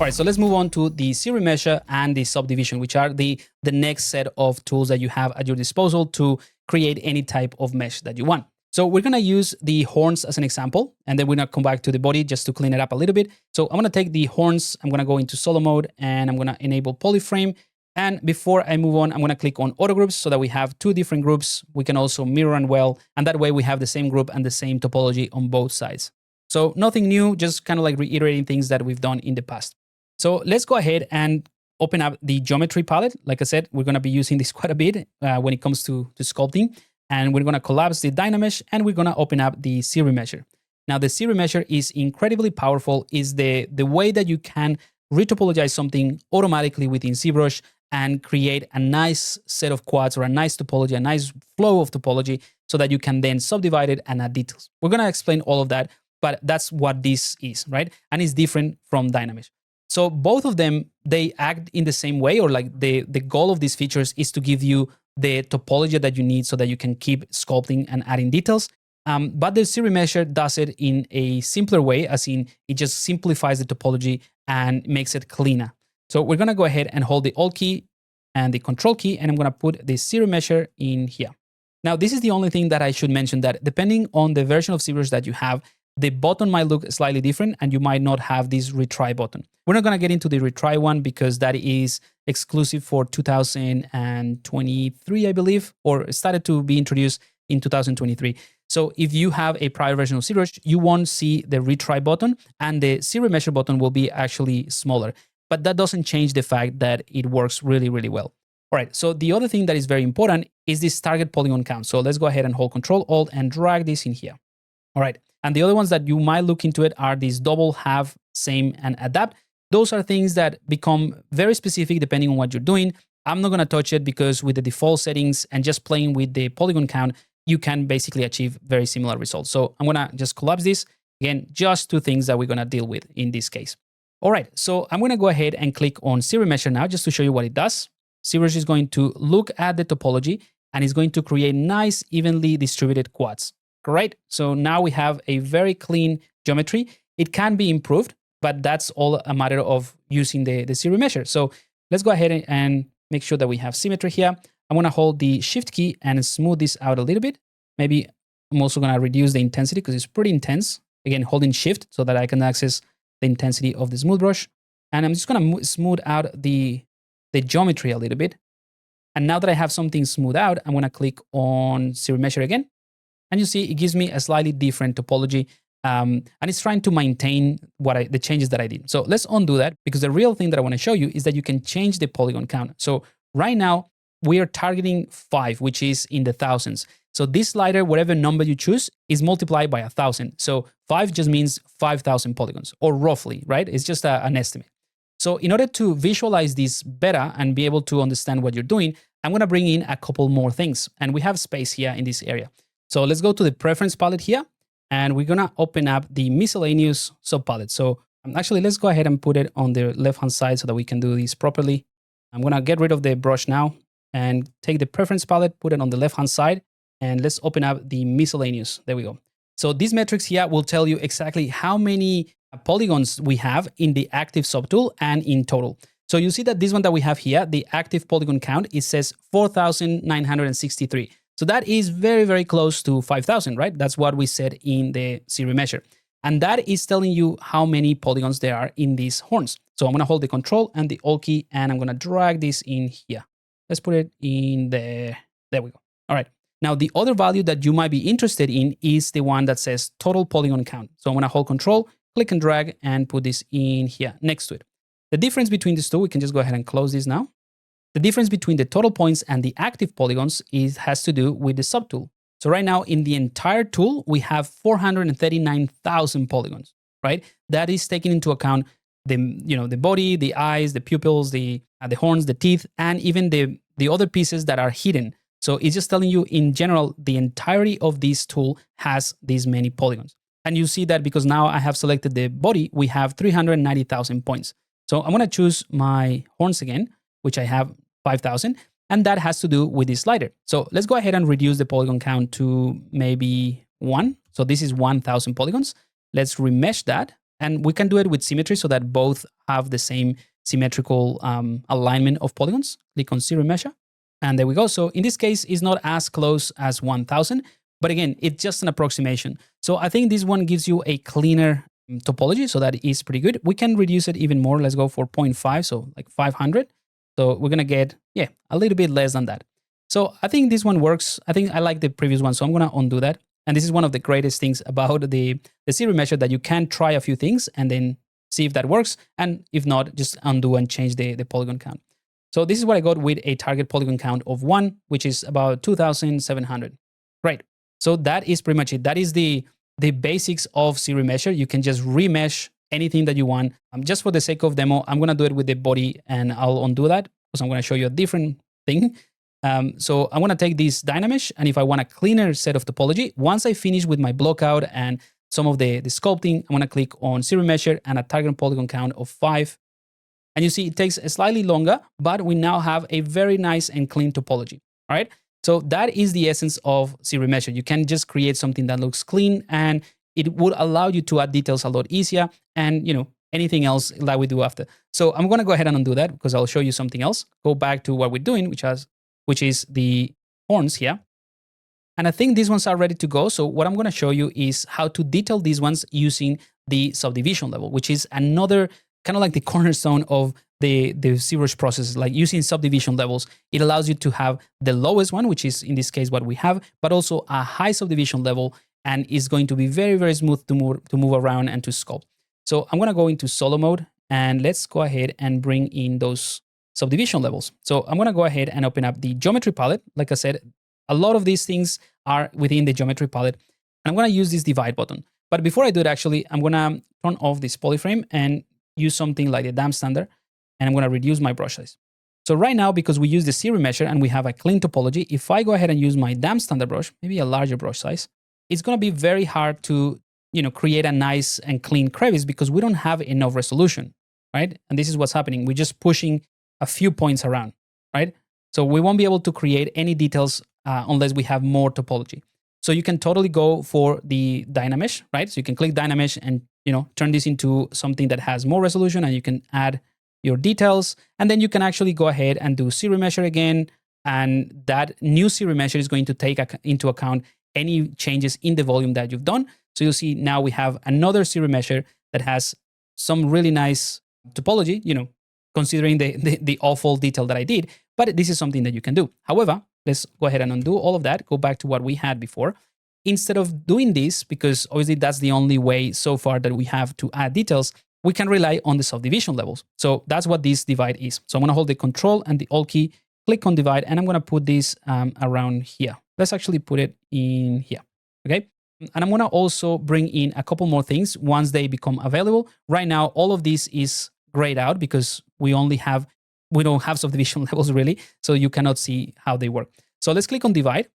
All right, so let's move on to the ZRemesher and the subdivision, which are the next set of tools that you have at your disposal to create any type of mesh that you want. So we're gonna use the horns as an example, and then we're gonna come back to the body just to clean it up a little bit. So I'm gonna take the horns, I'm gonna go into solo mode, and I'm gonna enable polyframe. And before I move on, I'm gonna click on auto groups so that we have two different groups. We can also mirror and well, and that way we have the same group and the same topology on both sides. So nothing new, just kind of like reiterating things that we've done in the past. So let's go ahead and open up the geometry palette. Like I said, we're gonna be using this quite a bit when it comes to sculpting. And we're gonna collapse the Dynamesh, and we're gonna open up the ZRemesher. Now the ZRemesher is incredibly powerful, is the way that you can retopologize something automatically within ZBrush and create a nice set of quads or a nice topology, a nice flow of topology, so that you can then subdivide it and add details. We're gonna explain all of that, but that's what this is, right? And it's different from Dynamesh. So both of them, they act in the same way, or like the goal of these features is to give you the topology that you need so that you can keep sculpting and adding details. But the ZRemesher does it in a simpler way, as in it just simplifies the topology and makes it cleaner. So we're gonna go ahead and hold the Alt key and the Control key, and I'm gonna put the ZRemesher in here. Now this is the only thing that I should mention, that depending on the version of ZBrush that you have, the button might look slightly different, and you might not have this retry button. We're not gonna get into the retry one because that is exclusive for 2023, I believe, or started to be introduced in 2023. So if you have a prior version of ZBrush, you won't see the retry button, and the ZRemesher button will be actually smaller. But that doesn't change the fact that it works really, really well. All right, so the other thing that is very important is this target polygon count. So let's go ahead and hold Control Alt and drag this in here. All right, and the other ones that you might look into it are these double, half, same, and adapt. Those are things that become very specific depending on what you're doing. I'm not gonna touch it because with the default settings and just playing with the polygon count, you can basically achieve very similar results. So I'm gonna just collapse this. Again, just two things that we're gonna deal with in this case. All right, so I'm gonna go ahead and click on ZRemesher now just to show you what it does. ZBrush is going to look at the topology and is going to create nice, evenly distributed quads. Great, so now we have a very clean geometry. It can be improved, but that's all a matter of using the ZRemesher. So let's go ahead and make sure that we have symmetry here. I'm gonna hold the Shift key and smooth this out a little bit. Maybe I'm also gonna reduce the intensity because it's pretty intense. Again, holding Shift so that I can access the intensity of the smooth brush. And I'm just gonna smooth out the geometry a little bit. And now that I have something smooth out, I'm gonna click on ZRemesher again. And you see, it gives me a slightly different topology. And it's trying to maintain the changes that I did. So let's undo that, because the real thing that I wanna show you is that you can change the polygon count. So right now, we are targeting 5, which is in the thousands. So this slider, whatever number you choose, is multiplied by 1,000. So 5 just means 5,000 polygons, or roughly, right? It's just an estimate. So in order to visualize this better and be able to understand what you're doing, I'm gonna bring in a couple more things. And we have space here in this area. So let's go to the preference palette here, and we're gonna open up the miscellaneous subpalette. So actually, let's go ahead and put it on the left-hand side so that we can do this properly. I'm gonna get rid of the brush now and take the preference palette, put it on the left-hand side, and let's open up the miscellaneous. There we go. So these metrics here will tell you exactly how many polygons we have in the active subtool and in total. So you see that this one that we have here, the active polygon count, it says 4,963. So that is very, very close to 5,000, right? That's what we said in the ZRemesher. And that is telling you how many polygons there are in these horns. So I'm gonna hold the Control and the Alt key, and I'm gonna drag this in here. Let's put it in there. There we go. All right. Now, the other value that you might be interested in is the one that says total polygon count. So I'm gonna hold Control, click and drag, and put this in here next to it. The difference between these two, we can just go ahead and close this now. The difference between the total points and the active polygons has to do with the subtool. So right now in the entire tool, we have 439,000 polygons, right? That is taking into account the body, the eyes, the pupils, the horns, the teeth, and even the other pieces that are hidden. So it's just telling you in general, the entirety of this tool has these many polygons. And you see that because now I have selected the body, we have 390,000 points. So I'm gonna choose my horns again, which I have 5,000, and that has to do with this slider. So let's go ahead and reduce the polygon count to maybe 1. So this is 1,000 polygons. Let's remesh that, And we can do it with symmetry so that both have the same symmetrical alignment of polygons. Click on ZRemesher. And there we go. So in this case, it's not as close as 1000, but again, it's just an approximation. So I think this one gives you a cleaner topology, so that is pretty good. We can reduce it even more. Let's go for 0.5, so like 500. So we're gonna get, yeah, a little bit less than that. So I think this one works. I think I like the previous one, so I'm gonna undo that. And this is one of the greatest things about the ZRemesher, that you can try a few things and then see if that works. And if not, just undo and change the polygon count. So this is what I got with a target polygon count of 1, which is about 2,700. Great. So that is pretty much it. That is the basics of ZRemesher. You can just remesh anything that you want. Just for the sake of demo, I'm going to do it with the body, and I'll undo that because I'm going to show you a different thing. So I'm going to take this Dynamesh, and if I want a cleaner set of topology, once I finish with my blockout and some of the sculpting, I'm going to click on ZRemesher and a target polygon count of 5. And you see it takes slightly longer, but we now have a very nice and clean topology. All right. So that is the essence of ZRemesher. You can just create something that looks clean, and it would allow you to add details a lot easier, and anything else that we do after. So I'm going to go ahead and undo that because I'll show you something else. Go back to what we're doing, which is the horns here. And I think these ones are ready to go. So what I'm going to show you is how to detail these ones using the subdivision level, which is another kind of like the cornerstone of the ZBrush process. Like using subdivision levels, it allows you to have the lowest one, which is in this case what we have, but also a high subdivision level, and is going to be very, very smooth to move around and to sculpt. So I'm going to go into solo mode, and let's go ahead and bring in those subdivision levels. So I'm going to go ahead and open up the geometry palette. Like I said, a lot of these things are within the geometry palette. And I'm going to use this divide button. But before I do it, actually, I'm going to turn off this polyframe and use something like the damp standard. And I'm going to reduce my brush size. So right now, because we use the ZRemesher and we have a clean topology, if I go ahead and use my damp standard brush, maybe a larger brush size, it's going to be very hard to create a nice and clean crevice because we don't have enough resolution, right? And this is what's happening. We're just pushing a few points around, right? So we won't be able to create any details unless we have more topology. So you can totally go for the Dynamesh, right? So you can click Dynamesh and turn this into something that has more resolution, and you can add your details. And then you can actually go ahead and do ZRemesher again. And that new ZRemesher is going to take into account any changes in the volume that you've done. So you'll see now we have another ZRemesher that has some really nice topology, considering the awful detail that I did. But this is something that you can do. However, let's go ahead and undo all of that. Go back to what we had before. Instead of doing this, because obviously that's the only way so far that we have to add details, we can rely on the subdivision levels. So that's what this divide is. So I'm going to hold the Control and the Alt key, click on divide, and I'm going to put this around here. Let's actually put it in here, okay? And I'm going to also bring in a couple more things once they become available. Right now, all of this is grayed out because we don't have subdivision levels really, so you cannot see how they work. So let's click on divide,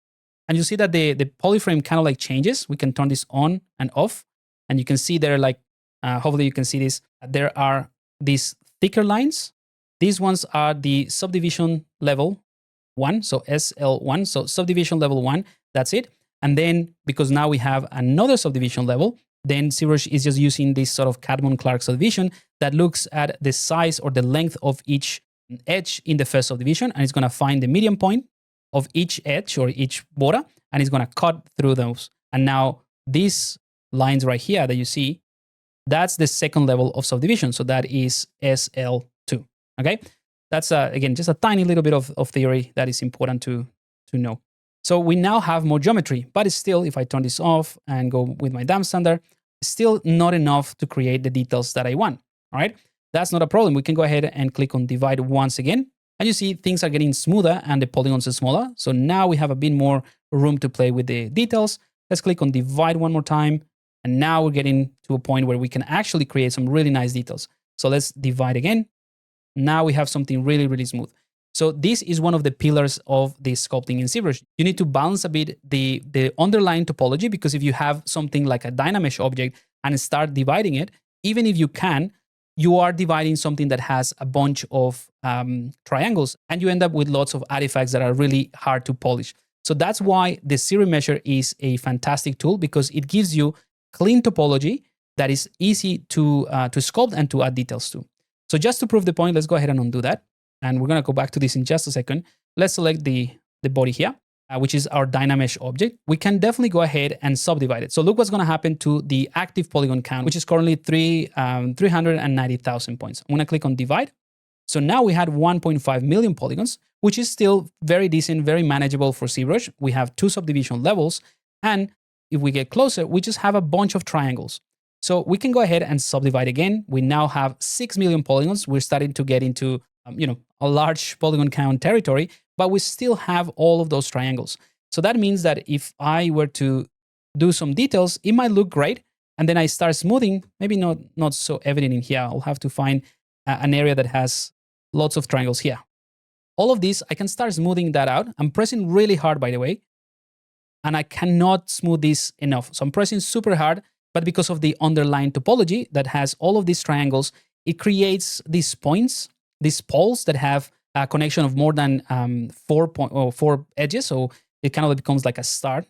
and you see that the polyframe kind of like changes. We can turn this on and off, and you can see there, like, hopefully you can see this. There are these thicker lines. These ones are the subdivision level 1, so SL1, so subdivision level 1, that's it. And then, because now we have another subdivision level, then ZBrush is just using this sort of Cadmon-Clark subdivision that looks at the size or the length of each edge in the first subdivision, and it's going to find the median point of each edge or each border, and it's going to cut through those. And now these lines right here that you see, that's the second level of subdivision. So that is SL2, okay? That's, again, just a tiny little bit of theory that is important to know. So we now have more geometry, but it's still, if I turn this off and go with my damp standard, it's still not enough to create the details that I want, all right? That's not a problem. We can go ahead and click on divide once again, and you see things are getting smoother and the polygons are smaller. So now we have a bit more room to play with the details. Let's click on divide one more time, and now we're getting to a point where we can actually create some really nice details. So let's divide again. Now we have something really, really smooth. So this is one of the pillars of the sculpting in ZBrush. You need to balance a bit the underlying topology, because if you have something like a Dynamesh object and start dividing it, even if you can, you are dividing something that has a bunch of triangles, and you end up with lots of artifacts that are really hard to polish. So that's why the ZRemesher is a fantastic tool, because it gives you clean topology that is easy to sculpt and to add details to. So just to prove the point, let's go ahead and undo that. And we're going to go back to this in just a second. Let's select the body here, which is our Dynamesh object. We can definitely go ahead and subdivide it. So look what's going to happen to the active polygon count, which is currently 390,000 points. I'm going to click on divide. So now we had 1.5 million polygons, which is still very decent, very manageable for ZBrush. We have 2 subdivision levels. And if we get closer, we just have a bunch of triangles. So we can go ahead and subdivide again. We now have 6 million polygons. We're starting to get into a large polygon count territory, but we still have all of those triangles. So that means that if I were to do some details, it might look great. And then I start smoothing, maybe not so evident in here. I'll have to find an area that has lots of triangles here. All of this, I can start smoothing that out. I'm pressing really hard, by the way, and I cannot smooth this enough. So I'm pressing super hard, but because of the underlying topology that has all of these triangles, it creates these points, these poles that have a connection of more than 4 edges. So it kind of becomes like a star.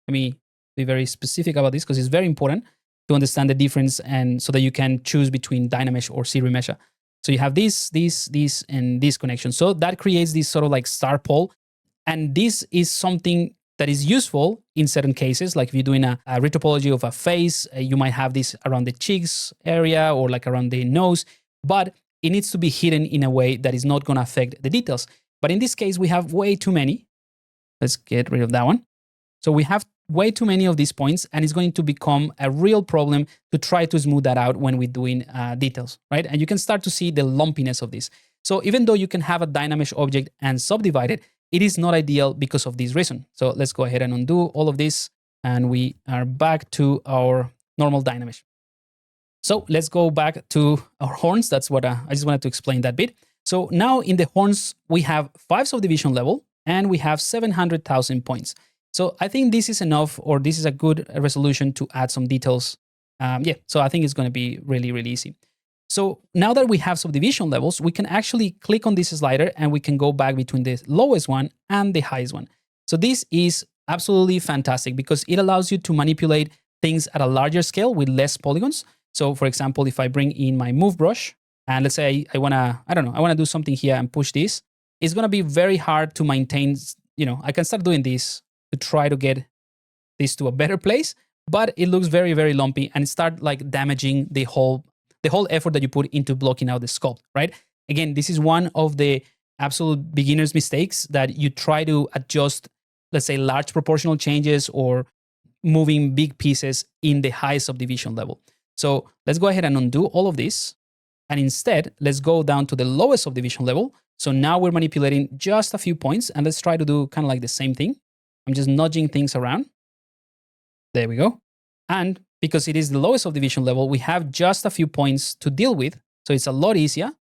Let me be very specific about this because it's very important to understand the difference and so that you can choose between Dynamesh or ZRemesher. So you have this, and this connection. So that creates this sort of like star pole. And this is something that is useful in certain cases. Like if you're doing a retopology of a face, you might have this around the cheeks area or like around the nose, but it needs to be hidden in a way that is not going to affect the details. But in this case, we have way too many. Let's get rid of that one. So we have way too many of these points, and it's going to become a real problem to try to smooth that out when we're doing details, right? And you can start to see the lumpiness of this. So even though you can have a Dynamesh object and subdivide it, it is not ideal because of this reason. So let's go ahead and undo all of this, and we are back to our normal Dynamesh. So let's go back to our horns. That's what I just wanted to explain that bit. So now in the horns, we have 5 subdivision level, and we have 700,000 points. So I think this is enough, or this is a good resolution to add some details. So I think it's going to be really, really easy. So now that we have subdivision levels, we can actually click on this slider and we can go back between the lowest one and the highest one. So this is absolutely fantastic because it allows you to manipulate things at a larger scale with less polygons. So for example, if I bring in my move brush and let's say I want to do something here and push this, it's going to be very hard to maintain. I can start doing this to try to get this to a better place, but it looks very, very lumpy and start like damaging the whole effort that you put into blocking out the sculpt, right? Again, this is one of the absolute beginner's mistakes that you try to adjust, let's say, large proportional changes or moving big pieces in the high subdivision level. So let's go ahead and undo all of this. And instead, let's go down to the lowest subdivision level. So now we're manipulating just a few points, and let's try to do kind of like the same thing. I'm just nudging things around. There we go. And because it is the lowest subdivision level, we have just a few points to deal with. So it's a lot easier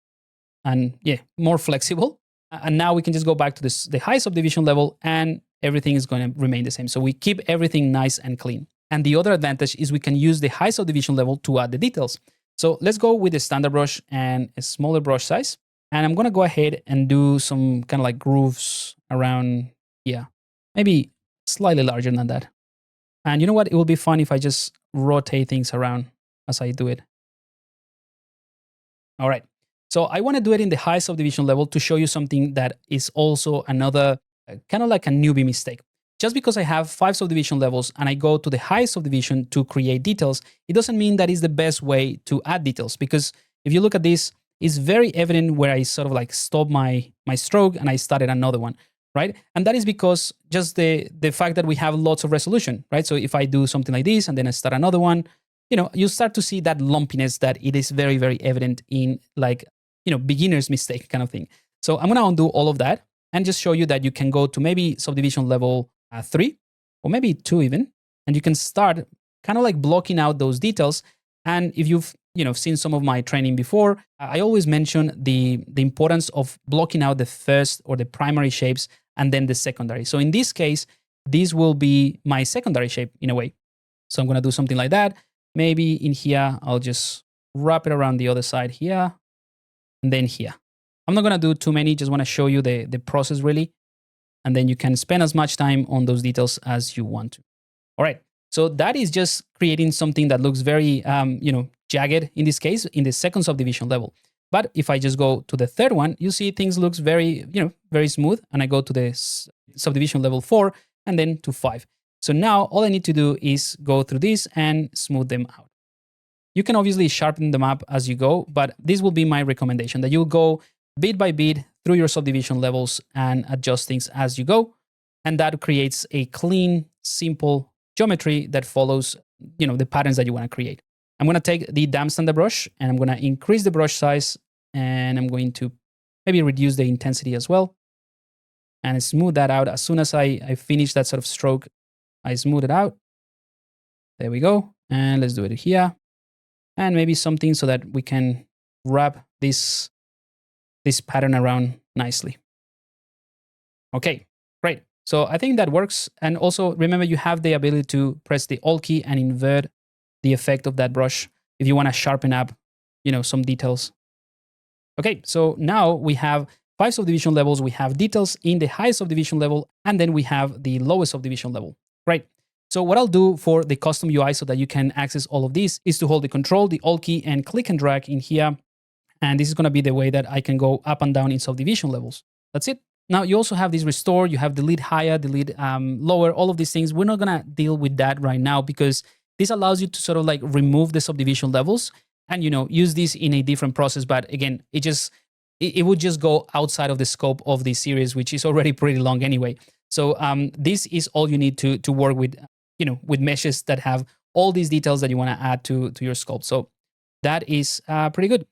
and more flexible. And now we can just go back to the high subdivision level and everything is going to remain the same. So we keep everything nice and clean. And the other advantage is we can use the high subdivision level to add the details. So let's go with the standard brush and a smaller brush size. And I'm going to go ahead and do some kind of like grooves around here. Maybe slightly larger than that. And you know what? It will be fun if I just rotate things around as I do it. All right. So I want to do it in the high subdivision level to show you something that is also another kind of like a newbie mistake. Just because I have 5 subdivision levels and I go to the high subdivision to create details, it doesn't mean that is the best way to add details. Because if you look at this, it's very evident where I sort of like stop my stroke and I started another one, right? And that is because just the fact that we have lots of resolution, right? So if I do something like this and then I start another one, you start to see that lumpiness that it is very, very evident in like, beginner's mistake kind of thing. So I'm going to undo all of that and just show you that you can go to maybe subdivision level 3 or maybe 2 even, and you can start kind of like blocking out those details. And if you've seen some of my training before, I always mention the importance of blocking out the first or the primary shapes and then the secondary. So in this case, this will be my secondary shape in a way. So I'm going to do something like that. Maybe in here, I'll just wrap it around the other side here and then here. I'm not going to do too many, just want to show you the process really. And then you can spend as much time on those details as you want to. All right. So that is just creating something that looks very, jagged in this case, in the second subdivision level. But if I just go to the third one, you see things looks very, very smooth. And I go to the subdivision level 4 and then to 5. So now all I need to do is go through this and smooth them out. You can obviously sharpen them up as you go, but this will be my recommendation, that you'll go bit by bit through your subdivision levels and adjust things as you go. And that creates a clean, simple geometry that follows, the patterns that you want to create. I'm going to take the damp standard brush and I'm going to increase the brush size, and I'm going to maybe reduce the intensity as well and smooth that out. As soon as I finish that sort of stroke, I smooth it out. There we go. And let's do it here. And maybe something so that we can wrap this pattern around nicely. Okay, great. So I think that works. And also remember, you have the ability to press the Alt key and invert the effect of that brush if you want to sharpen up, some details. Okay, so now we have 5 subdivision levels. We have details in the highest subdivision level, and then we have the lowest subdivision level. Right. So what I'll do for the custom UI so that you can access all of this is to hold the Control, the Alt key, and click and drag in here. And this is going to be the way that I can go up and down in subdivision levels. That's it. Now you also have this restore, you have delete higher, delete lower, all of these things. We're not going to deal with that right now because this allows you to sort of like remove the subdivision levels and, use this in a different process. But again, it would just go outside of the scope of this series, which is already pretty long anyway. So this is all you need to work with, with meshes that have all these details that you want to add to your sculpt. So that is pretty good.